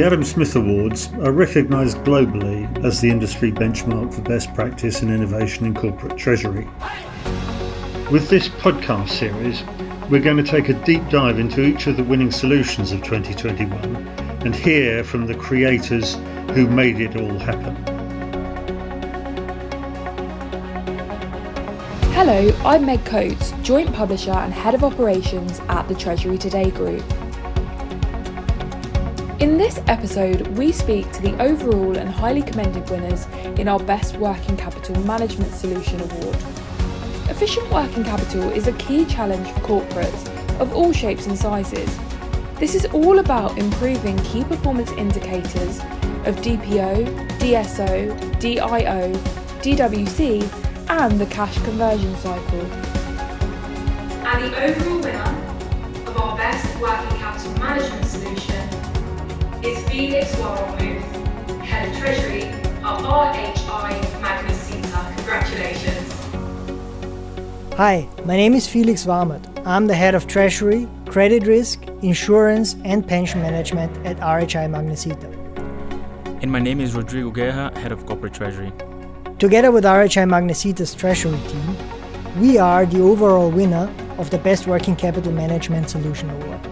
The Adam Smith Awards are recognised globally as the industry benchmark for best practice and innovation in corporate treasury. With this podcast series, we're going to take a deep dive into each of the winning solutions of 2021 and hear from the creators who made it all happen. Hello, I'm Meg Coates, Joint Publisher and Head of Operations at the Treasury Today Group. In this episode, we speak to the overall and highly commended winners in our Best Working Capital Management Solution Award. Efficient working capital is a key challenge for corporates of all shapes and sizes. This is all about improving key performance indicators of DPO, DSO, DIO, DWC, and the cash conversion cycle. And the overall winner of our Best Working Capital Management Solution is Felix Warmuth, Head of Treasury of RHI Magnesita. Congratulations. Hi, my name is Felix Warmuth. I'm the Head of Treasury, Credit Risk, Insurance and Pension Management at RHI Magnesita. And my name is Rodrigo, Guerra, Head of Corporate Treasury. Together with RHI Magnesita's Treasury team, we are the overall winner of the Best Working Capital Management Solution Award.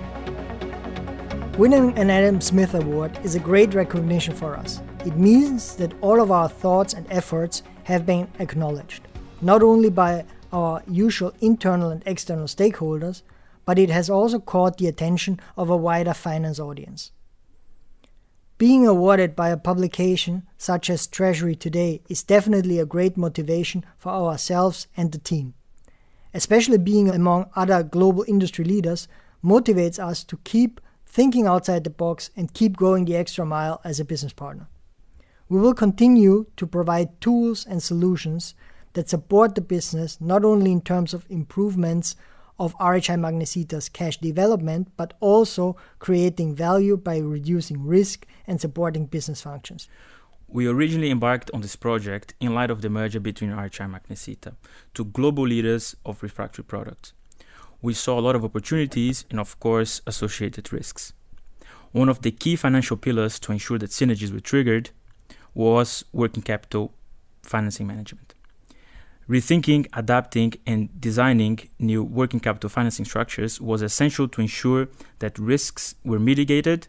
Winning an Adam Smith Award is a great recognition for us. It means that all of our thoughts and efforts have been acknowledged, not only by our usual internal and external stakeholders, but it has also caught the attention of a wider finance audience. Being awarded by a publication such as Treasury Today is definitely a great motivation for ourselves and the team. Especially being among other global industry leaders motivates us to keep thinking outside the box and keep going the extra mile as a business partner. We will continue to provide tools and solutions that support the business not only in terms of improvements of RHI Magnesita's cash development, but also creating value by reducing risk and supporting business functions. We originally embarked on this project in light of the merger between RHI Magnesita, two global leaders of refractory products. We saw a lot of opportunities and, of course, associated risks. One of the key financial pillars to ensure that synergies were triggered was working capital financing management. Rethinking, adapting, and designing new working capital financing structures was essential to ensure that risks were mitigated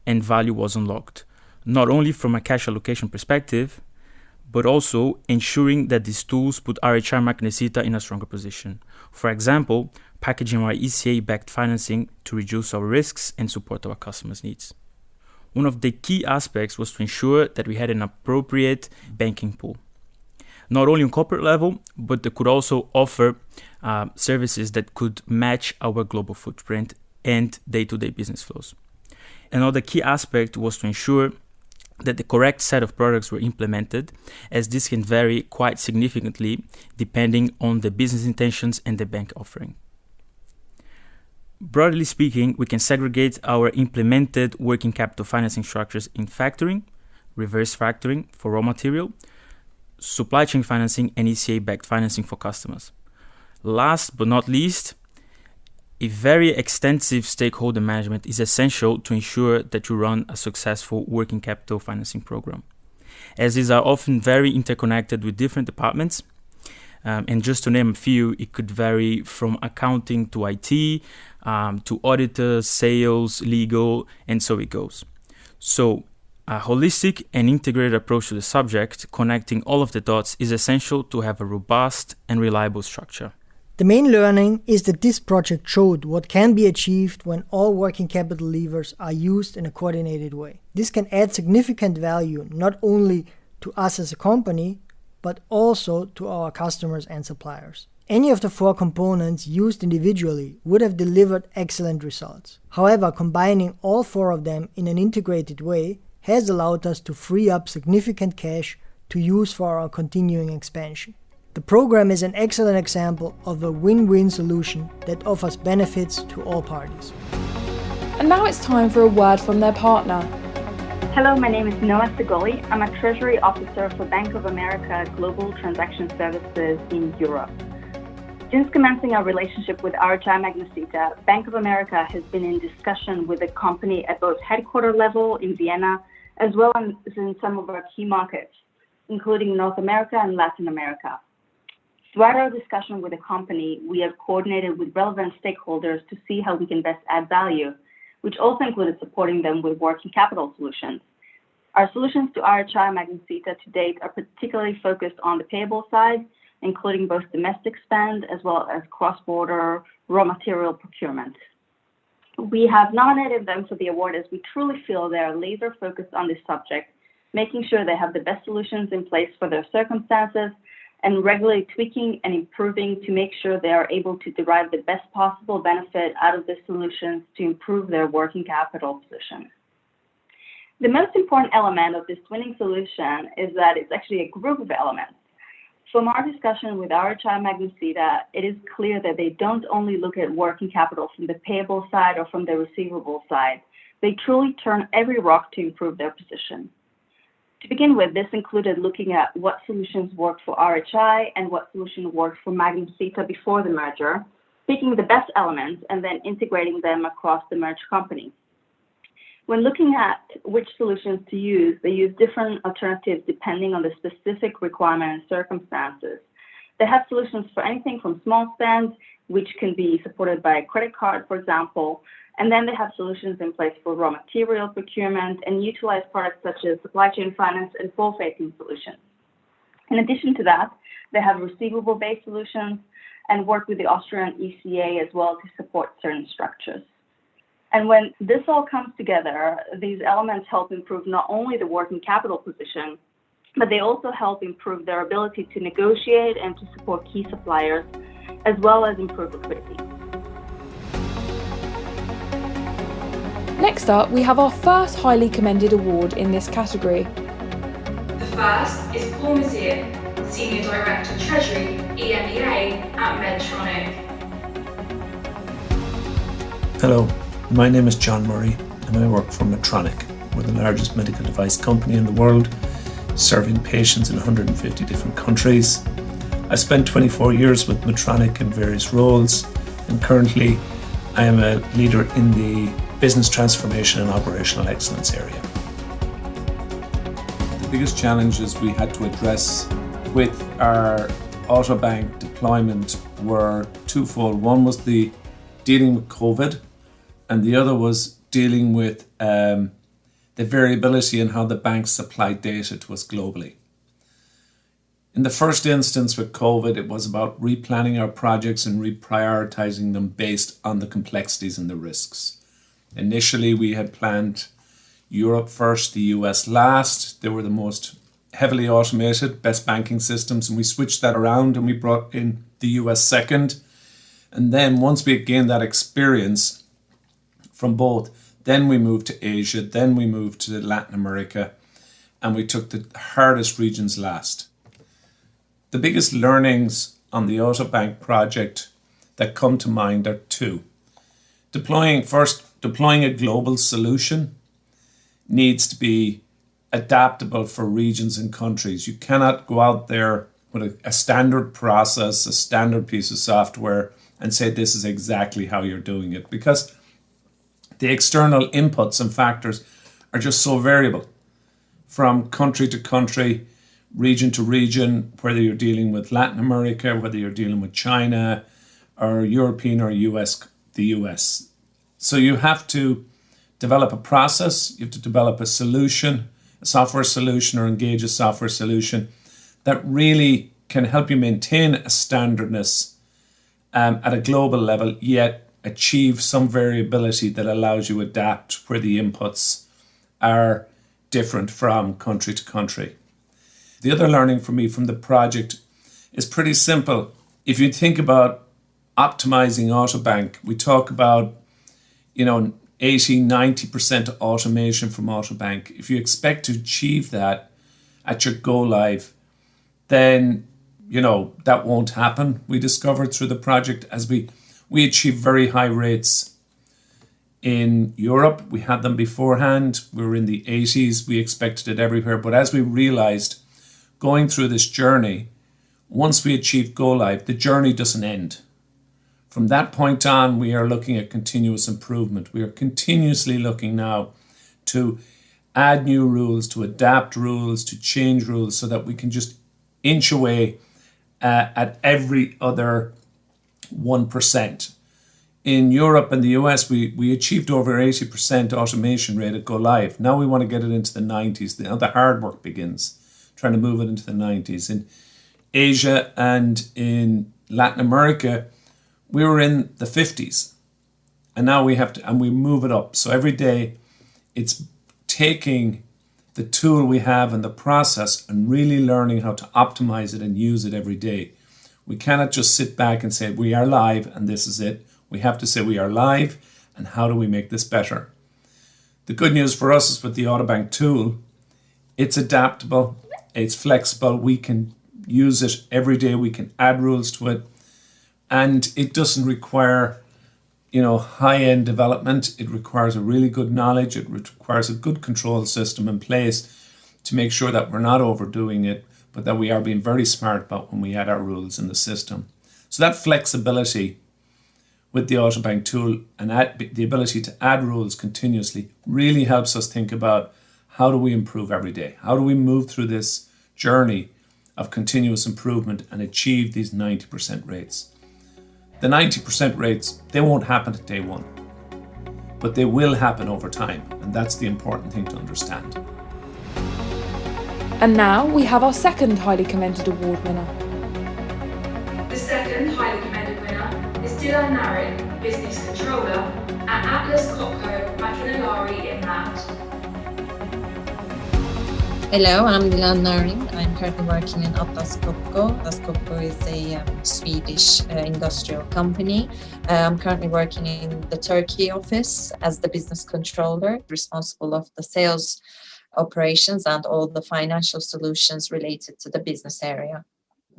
and value was unlocked, not only from a cash allocation perspective, but also ensuring that these tools put RHI Magnesita in a stronger position. For example, packaging our ECA-backed financing to reduce our risks and support our customers' needs. One of the key aspects was to ensure that we had an appropriate banking pool, not only on corporate level, but that could also offer services that could match our global footprint and day-to-day business flows. Another key aspect was to ensure that the correct set of products were implemented, as this can vary quite significantly depending on the business intentions and the bank offering. Broadly speaking, we can segregate our implemented working capital financing structures in factoring, reverse factoring for raw material, supply chain financing, and ECA-backed financing for customers. Last but not least, a very extensive stakeholder management is essential to ensure that you run a successful working capital financing program, as these are often very interconnected with different departments. And just to name a few, it could vary from accounting to IT, to auditors, sales, legal, and so it goes. So a holistic and integrated approach to the subject, connecting all of the dots, is essential to have a robust and reliable structure. The main learning is that this project showed what can be achieved when all working capital levers are used in a coordinated way. This can add significant value not only to us as a company, but also to our customers and suppliers. Any of the four components used individually would have delivered excellent results. However, combining all four of them in an integrated way has allowed us to free up significant cash to use for our continuing expansion. The program is an excellent example of a win-win solution that offers benefits to all parties. And now it's time for a word from their partner. Hello, my name is Noah Segoli. I'm a Treasury Officer for Bank of America Global Transaction Services in Europe. Since commencing our relationship with RHI Magnesita, Bank of America has been in discussion with the company at both headquarter level in Vienna, as well as in some of our key markets, including North America and Latin America. Throughout our discussion with the company, we have coordinated with relevant stakeholders to see how we can best add value, which also included supporting them with working capital solutions. Our solutions to RHI Magnesita to date are particularly focused on the payable side, including both domestic spend as well as cross-border raw material procurement. We have nominated them for the award as we truly feel they are laser focused on this subject, making sure they have the best solutions in place for their circumstances and regularly tweaking and improving to make sure they are able to derive the best possible benefit out of the solutions to improve their working capital position. The most important element of this winning solution is that it's actually a group of elements. From our discussion with RHI Magnesita, it is clear that they don't only look at working capital from the payable side or from the receivable side. They truly turn every rock to improve their position. To begin with, this included looking at what solutions worked for RHI and what solution worked for Magnesita before the merger, picking the best elements and then integrating them across the merged company. When looking at which solutions to use, they use different alternatives depending on the specific requirement and circumstances. They have solutions for anything from small spends, which can be supported by a credit card, for example, and then they have solutions in place for raw material procurement and utilize products such as supply chain finance and full-facing solutions. In addition to that, they have receivable-based solutions and work with the Austrian ECA as well to support certain structures. And when this all comes together, these elements help improve not only the working capital position, but they also help improve their ability to negotiate and to support key suppliers, as well as improve liquidity. Next up, we have our first highly commended award in this category. The first is Paul Mazier, Senior Director Treasury, EMEA at Medtronic. Hello. My name is John Murray and I work for Medtronic. We're the largest medical device company in the world, serving patients in 150 different countries. I spent 24 years with Medtronic in various roles, and currently I am a leader in the business transformation and operational excellence area. The biggest challenges we had to address with our Autobank deployment were twofold. One was the dealing with COVID, and the other was dealing with the variability in how the banks supplied data to us globally. In the first instance with COVID, it was about replanning our projects and reprioritizing them based on the complexities and the risks. Initially, we had planned Europe first, the US last. They were the most heavily automated, best banking systems, and we switched that around and we brought in the US second. And then once we had gained that experience from both, then we moved to Asia, then we moved to Latin America, and we took the hardest regions last. The biggest learnings on the Autobank project that come to mind are two. Deploying a global solution needs to be adaptable for regions and countries. You cannot go out there with a standard process, a standard piece of software, and say this is exactly how you're doing it, because the external inputs and factors are just so variable from country to country, region to region, whether you're dealing with Latin America, whether you're dealing with China or European or the US. So you have to develop a process, you have to develop a solution, a software solution, or engage a software solution that really can help you maintain a standardness at a global level, yet achieve some variability that allows you adapt where the inputs are different from country to country. The other learning for me from the project is pretty simple. If you think about optimizing Autobank, we talk about 80-90% automation from Autobank. If you expect to achieve that at your go live, then that won't happen. We discovered through the project as we achieved very high rates in Europe. We had them beforehand. We were in the 80s. We expected it everywhere. But as we realized going through this journey, once we achieve go live, the journey doesn't end. From that point on, we are looking at continuous improvement. We are continuously looking now to add new rules, to adapt rules, to change rules so that we can just inch away at every other 1%. In Europe and the US, we achieved over 80% automation rate at go live. Now we want to get it into the 90s. Now the hard work begins, trying to move it into the 90s. In Asia and in Latin America, we were in the 50s. And now we have to, and we move it up. So every day it's taking the tool we have and the process and really learning how to optimize it and use it every day. We cannot just sit back and say, we are live and this is it. We have to say we are live and how do we make this better? The good news for us is with the Autobank tool, it's adaptable, it's flexible, we can use it every day, we can add rules to it, and it doesn't require high-end development. It requires a really good knowledge, it requires a good control system in place to make sure that we're not overdoing it, but that we are being very smart about when we add our rules in the system. So that flexibility with the Autobank tool and the ability to add rules continuously really helps us think about how do we improve every day? How do we move through this journey of continuous improvement and achieve these 90% rates? The 90% rates, they won't happen at day one, but they will happen over time. And that's the important thing to understand. And now we have our second highly commended award winner. The second highly commended winner is Dilan Narin, Business Controller at Atlas Copco Maquinalari in Mat. Hello, I'm Dilan Narin. I'm currently working in Atlas Copco. Atlas Copco is a Swedish industrial company. I'm currently working in the Turkey office as the business controller, responsible of the sales operations and all the financial solutions related to the business area.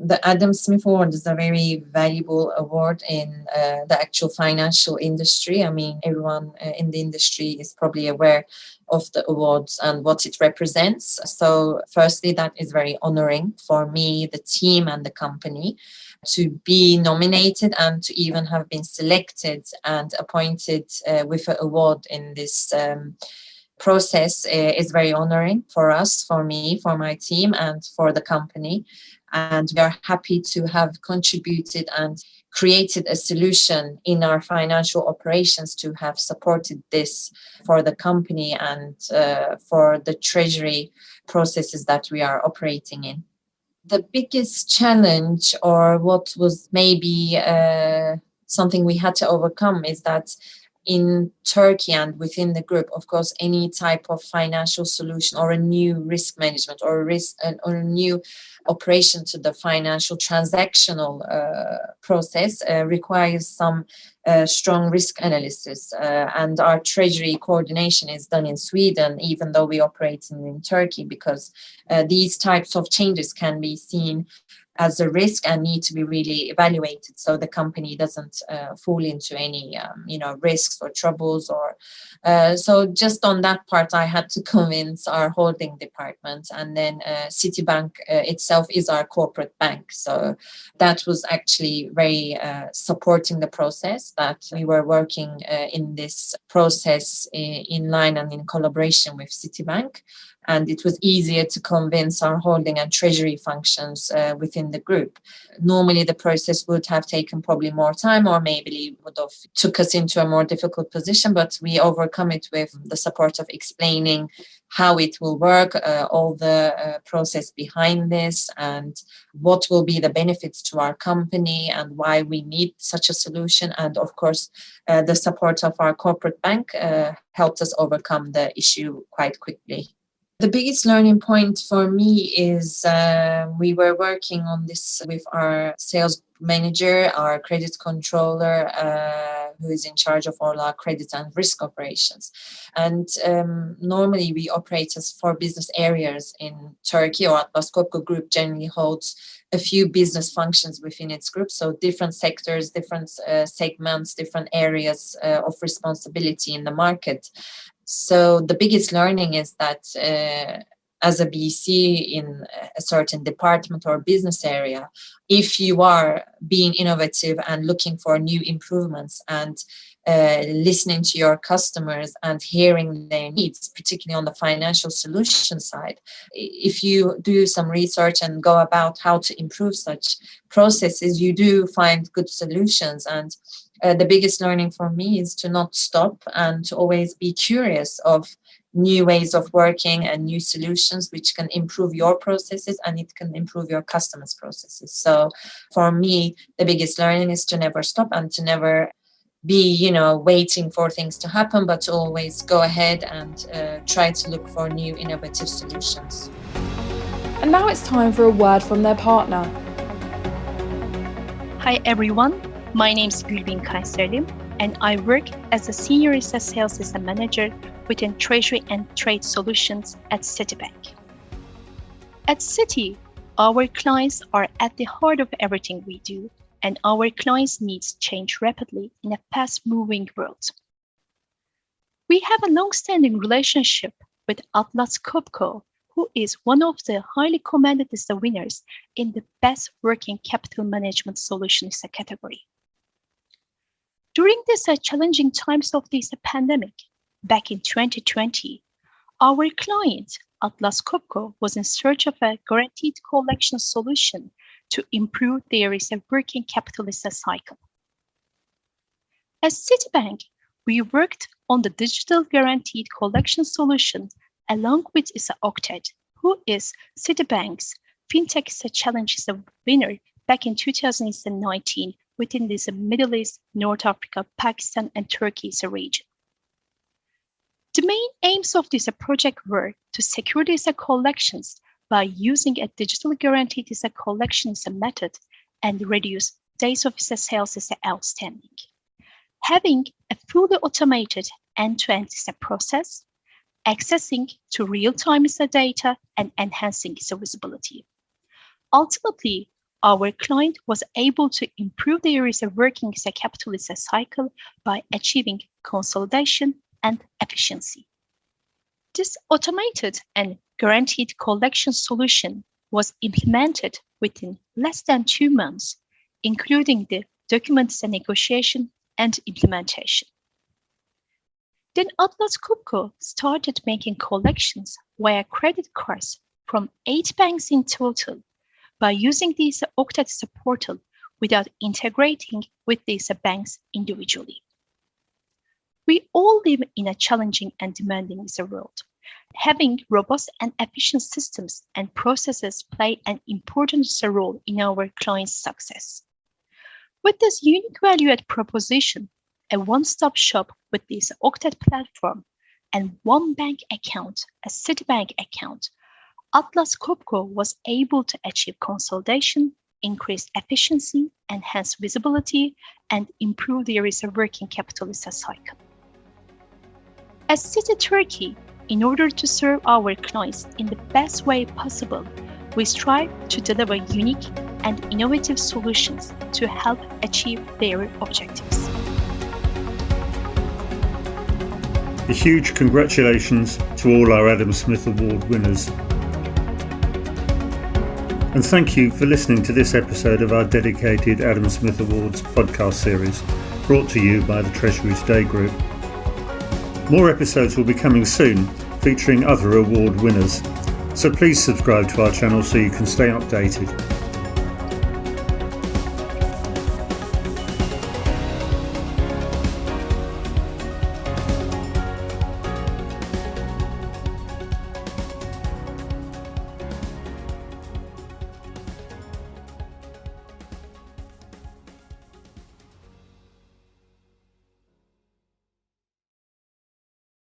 The Adam Smith Award is a very valuable award in the actual financial industry. I mean, everyone in the industry is probably aware of the awards and what it represents. So firstly, that is very honoring for me, the team and the company to be nominated and to even have been selected and appointed with an award in this process is very honoring for us, for me, for my team and for the company. And we are happy to have contributed and created a solution in our financial operations to have supported this for the company and for the treasury processes that we are operating in. The biggest challenge, or what was maybe something we had to overcome, is that in Turkey and within the group, of course, any type of financial solution or a new risk management or a new operation to the financial transactional process requires some strong risk analysis. And our treasury coordination is done in Sweden, even though we operate in Turkey, because these types of changes can be seen as a risk and need to be really evaluated so the company doesn't fall into any risks or troubles. Or so just on that part, I had to convince our holding department, and then Citibank itself is our corporate bank. So that was actually very supporting the process, that we were working in this process in line and in collaboration with Citibank. And it was easier to convince our holding and treasury functions within the group. Normally, the process would have taken probably more time, or maybe would have took us into a more difficult position, but we overcome it with the support of explaining how it will work, all the process behind this, and what will be the benefits to our company and why we need such a solution. And of course, the support of our corporate bank helped us overcome the issue quite quickly. The biggest learning point for me is we were working on this with our sales manager, our credit controller, who is in charge of all our credit and risk operations. And normally we operate as 4 business areas in Turkey, or Atlas Copco Group generally holds a few business functions within its group. So different sectors, different segments, different areas of responsibility in the market. So the biggest learning is that as a BC in a certain department or business area, if you are being innovative and looking for new improvements and listening to your customers and hearing their needs, particularly on the financial solution side, if you do some research and go about how to improve such processes, you do find good solutions. And the biggest learning for me is to not stop and to always be curious of new ways of working and new solutions which can improve your processes and it can improve your customers' processes. So for me, the biggest learning is to never stop and to never be, waiting for things to happen, but to always go ahead and try to look for new innovative solutions. And now it's time for a word from their partner. Hi everyone, my name is Gülbin Kayserli and I work as a Senior Sales System Manager within Treasury and Trade Solutions at Citibank. At Citi, our clients are at the heart of everything we do, and our clients' needs change rapidly in a fast-moving world. We have a long-standing relationship with Atlas Copco, who is one of the highly commended winners in the Best Working Capital Management Solutions category. During these challenging times of this pandemic, back in 2020, our client, Atlas Copco, was in search of a guaranteed collection solution to improve their working capital cycle. As Citibank, we worked on the digital guaranteed collection solution along with Octet, who is Citibank's FinTech Challenge winner back in 2019 within this Middle East, North Africa, Pakistan, and Turkey region. The main aims of this project were to secure these collections by using a digital guaranteed collection method and reduce days of sales outstanding, having a fully automated end-to-end process, accessing to real-time data, and enhancing visibility. Ultimately, our client was able to improve their working capital cycle by achieving consolidation and efficiency. This automated and guaranteed collection solution was implemented within less than 2 months, including the documents and negotiation and implementation. Then Atlas Copco started making collections via credit cards from 8 banks in total by using this Octet portal without integrating with these banks individually. We all live in a challenging and demanding world. Having robust and efficient systems and processes play an important role in our clients' success. With this unique value-add proposition, a one-stop shop with this Octet platform and one bank account, a Citibank account, Atlas Copco was able to achieve consolidation, increase efficiency, enhance visibility, and improve their working capital cycle. As Citi Turkey, in order to serve our clients in the best way possible, we strive to deliver unique and innovative solutions to help achieve their objectives. A huge congratulations to all our Adam Smith Award winners. And thank you for listening to this episode of our dedicated Adam Smith Awards podcast series, brought to you by the Treasury Today Group. More episodes will be coming soon, featuring other award winners. So please subscribe to our channel so you can stay updated.